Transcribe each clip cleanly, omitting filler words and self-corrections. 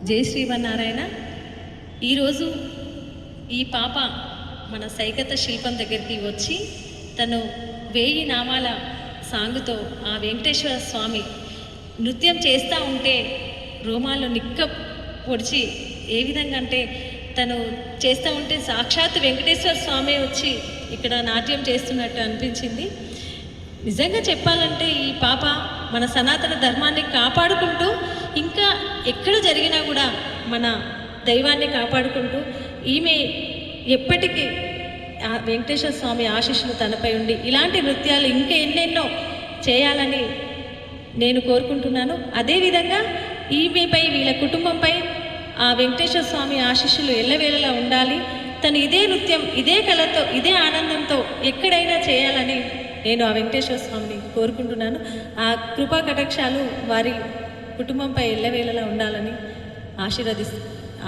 జై శ్రీమన్నారాయణ. ఈరోజు ఈ పాప మన సైకత శిల్పం దగ్గరికి వచ్చి తను 1000 నామాల సాంగుతో ఆ వెంకటేశ్వర స్వామి నృత్యం చేస్తూ ఉంటే రోమాలు నిక్క పొడిచి ఏ విధంగా అంటే తను చేస్తూ ఉంటే సాక్షాత్ వెంకటేశ్వర స్వామి వచ్చి ఇక్కడ నాట్యం చేస్తున్నట్టు అనిపించింది. నిజంగా చెప్పాలంటే ఈ పాప మన సనాతన ధర్మాన్ని కాపాడుకుంటూ ఇంకా ఎక్కడ జరిగినా కూడా మన దైవాన్ని కాపాడుకుంటూ ఈమె ఎప్పటికీ వెంకటేశ్వర స్వామి ఆశీస్సులు తనపై ఉండి ఇలాంటి నృత్యాలు ఇంకా ఎన్నెన్నో చేయాలని నేను కోరుకుంటున్నాను. అదేవిధంగా ఈమెపై వీళ్ళ కుటుంబంపై ఆ వెంకటేశ్వర స్వామి ఆశీస్సులు ఎల్లవేళలా ఉండాలి. తను ఇదే నృత్యం ఇదే కళతో ఇదే ఆనందంతో ఎక్కడైనా చేయాలని నేను ఆ వెంకటేశ్వర స్వామిని కోరుకుంటున్నాను. ఆ కృపా కటాక్షాలు వారి కుటుంబంపై ఎల్లవేళలా ఉండాలని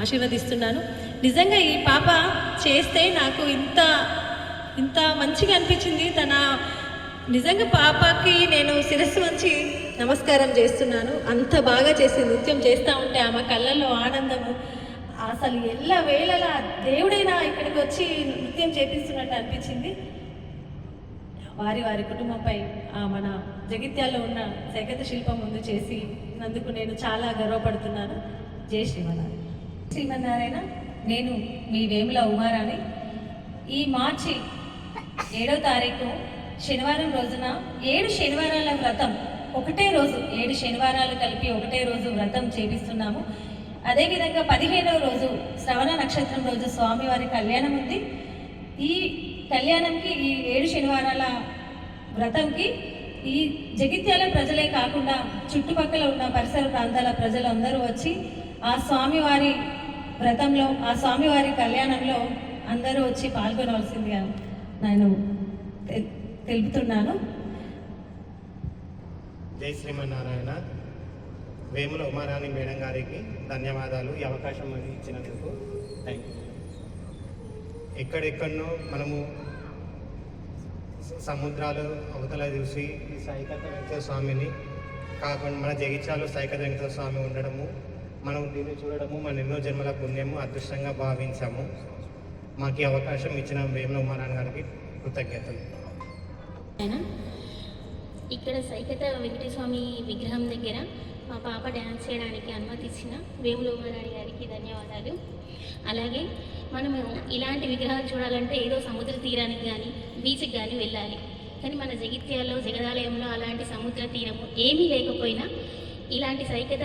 ఆశీర్వదిస్తున్నాను. నిజంగా ఈ పాప చేస్తే నాకు ఇంత మంచిగా అనిపించింది. తన నిజంగా పాపకి నేను శిరస్సు వంచి నమస్కారం చేస్తున్నాను. అంత బాగా చేసి నృత్యం చేస్తూ ఉంటే ఆమె కళ్ళల్లో ఆనందము అసలు ఎల్లవేళలా దేవుడైనా ఇక్కడికి వచ్చి నృత్యం చేపిస్తున్నట్టు అనిపించింది. వారి కుటుంబంపై మన జగిత్యాల్లో ఉన్న సైకత శిల్పం ముందు చేసినందుకు నేను చాలా గర్వపడుతున్నాను. జై శ్రీమన్నారాయణ. నేను మీ వేముల ఉమారాణి. ఈ మార్చి 7వ తారీఖు శనివారం రోజున 7 శనివారాల వ్రతం ఒకటే రోజు 7 శనివారాలు కలిపి ఒకటే రోజు వ్రతం చేపిస్తున్నాము. అదేవిధంగా 15వ రోజు శ్రవణ నక్షత్రం రోజు స్వామివారి కళ్యాణం ఉంది. ఈ కళ్యాణంకి ఈ 7 శనివారాల వ్రతంకి ఈ జగిత్యాల ప్రజలే కాకుండా చుట్టుపక్కల ఉన్న పరిసర ప్రాంతాల ప్రజలందరూ వచ్చి ఆ స్వామివారి వ్రతంలో ఆ స్వామివారి కళ్యాణంలో అందరూ వచ్చి పాల్గొనవలసిందిగా నేను తెలుపుతున్నాను. జై శ్రీమన్నారాయణ. వేముల ఉమారాణి మేడం గారికి ధన్యవాదాలు ఈ అవకాశం ఇచ్చినందుకు. Thank you. ఎక్కడెక్కడనో మనము సముద్రాలు అవతల చూసి ఈ సైకత వెంకటేశ్వర స్వామిని కాకుండా మన జగిత్యాలలో సైకత వెంకటేశ్వర స్వామి ఉండడము మనం దీన్ని చూడడము మన ఎన్నో జన్మల పుణ్యము అదృష్టంగా భావించాము. మాకు ఈ అవకాశం ఇచ్చిన వేముల ఉమారాణి గారికి కృతజ్ఞతలు. ఇక్కడ సైకత వెంకటేశ్వర స్వామి విగ్రహం దగ్గర మా పాప డ్యాన్స్ చేయడానికి అనుమతి ఇచ్చిన వేముల ఉమారాణి గారికి ధన్యవాదాలు. అలాగే మనము ఇలాంటి విగ్రహాలు చూడాలంటే ఏదో సముద్ర తీరానికి కానీ బీచ్కి కానీ వెళ్ళాలి. కానీ మన జగిత్యాల్లో జగదాలయంలో అలాంటి సముద్ర తీరము ఏమీ లేకపోయినా ఇలాంటి సైకత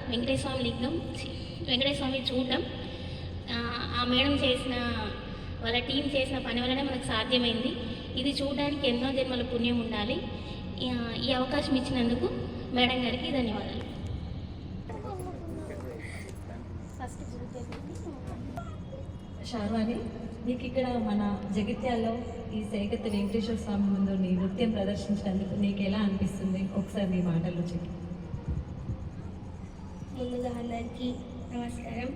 వెంకటేశ్వర స్వామి చూడడం ఆ మేడం చేసిన వాళ్ళ టీం చేసిన పని వల్లనే మనకు సాధ్యమైంది. ఇది చూడడానికి ఎన్నో జన్మల పుణ్యం ఉండాలి. ఈ అవకాశం ఇచ్చినందుకు మేడం గారికి ధన్యవాదాలు. శార్వాణి, నీకు ఇక్కడ మన జగిత్యాల్లో ఈ సైకత వెంకటేశ్వర స్వామి ముందు నీ నృత్యం ప్రదర్శించినందుకు నీకు ఎలా అనిపిస్తుంది? ఒకసారి నీ మాటల్లో చెప్పు. ముందుగా అందరికీ నమస్కారం.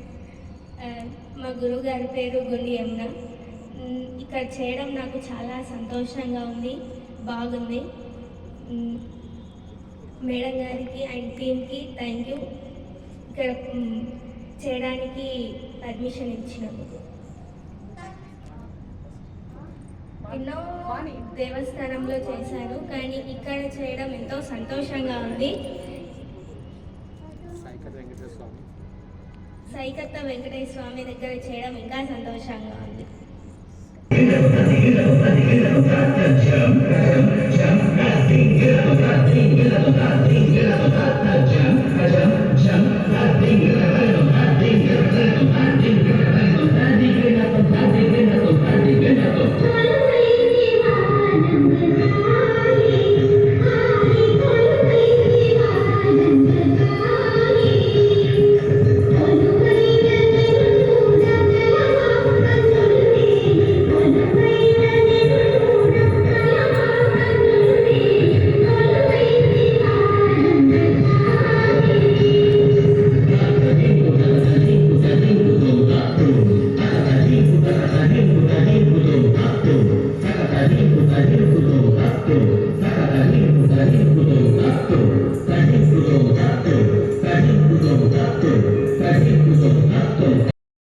మా గురువు గారి పేరు గుండి యమున. ఇక్కడ చేయడం నాకు చాలా సంతోషంగా ఉంది, బాగుంది. మేడం గారికి అండ్ టీమ్కి థ్యాంక్ యూ ఇక్కడ చేయడానికి పర్మిషన్ ఇచ్చినందుకు. ఎన్నో దేవస్థానంలో చేశాను కానీ ఇక్కడ చేయడం ఎంతో సంతోషంగా ఉంది. సైకత వెంకటేశ్వర స్వామి దగ్గర చేయడం ఇంకా సంతోషంగా ఉంది.